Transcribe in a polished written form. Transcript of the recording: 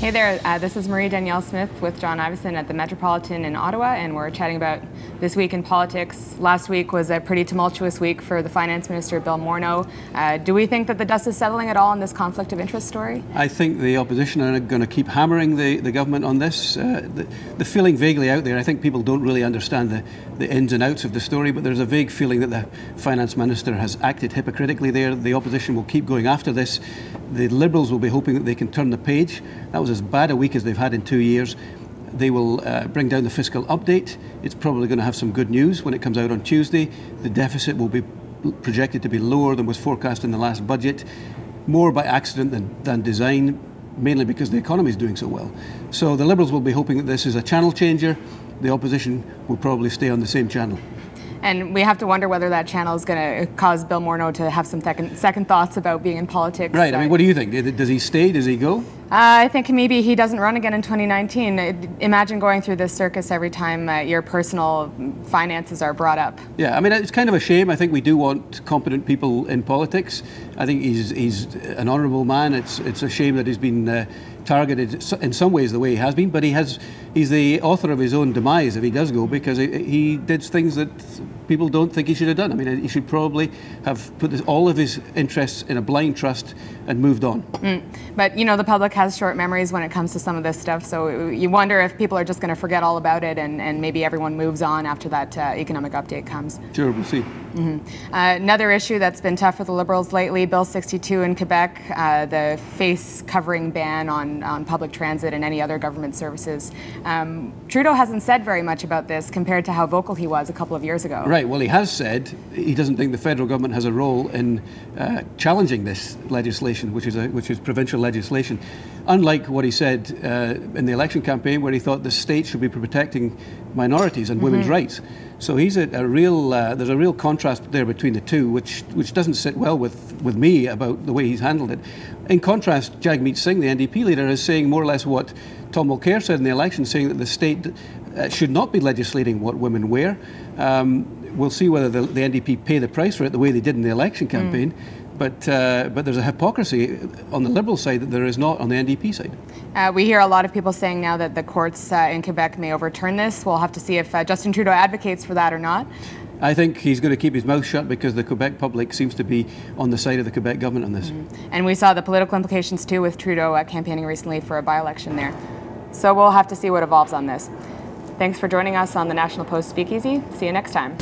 Hey there, this is Marie-Danielle Smith with John Ivison at the Metropolitan in Ottawa, and we're chatting about this week in politics. Last week was a pretty tumultuous week for the Finance Minister Bill Morneau. Do we think that the dust is settling at all on this conflict of interest story? I think the opposition are going to keep hammering the government on this. The feeling vaguely out there, I think people don't really understand the ins and outs of the story, but there's a vague feeling that the Finance Minister has acted hypocritically there. The opposition will keep going after this. The Liberals will be hoping that they can turn the page. That was as bad a week as they've had in 2 years. They will bring down the fiscal update. It's probably going to have some good news when it comes out on Tuesday. The deficit will be projected to be lower than was forecast in the last budget, more by accident than design, mainly because the economy is doing so well. So the Liberals will be hoping that this is a channel changer. The opposition will probably stay on the same channel. And we have to wonder whether that channel is going to cause Bill Morneau to have some second thoughts about being in politics. Right. I mean, what do you think? Does he stay? Does he go? I think maybe he doesn't run again in 2019. Imagine going through this circus every time your personal finances are brought up. Yeah, I mean, it's kind of a shame. I think we do want competent people in politics. I think he's an honourable man. It's a shame that he's been targeted in some ways the way he has been, but he's the author of his own demise if he does go, because he did things that people don't think he should have done. I mean, he should probably have put all of his interests in a blind trust and moved on. But, you know, the public has short memories when it comes to some of this stuff, so you wonder if people are just going to forget all about it and maybe everyone moves on after that economic update comes. Sure, we'll see. Another issue that's been tough for the Liberals lately, Bill 62 in Quebec, the face covering ban on public transit and any other government services. Trudeau hasn't said very much about this compared to how vocal he was a couple of years ago. Right, well, he has said he doesn't think the federal government has a role in challenging this legislation, which is provincial legislation. Unlike what he said in the election campaign, where he thought the state should be protecting minorities and women's rights. So he's there's a real contrast there between the two, which doesn't sit well with me about the way he's handled it. In contrast, Jagmeet Singh, the NDP leader, is saying more or less what Tom Mulcair said in the election, saying that the state should not be legislating what women wear. We'll see whether the NDP pay the price for it the way they did in the election campaign. But there's a hypocrisy on the Liberal side that there is not on the NDP side. We hear a lot of people saying now that the courts in Quebec may overturn this. We'll have to see if Justin Trudeau advocates for that or not. I think he's going to keep his mouth shut because the Quebec public seems to be on the side of the Quebec government on this. And we saw the political implications too with Trudeau campaigning recently for a by-election there. So we'll have to see what evolves on this. Thanks for joining us on the National Post Speakeasy. See you next time.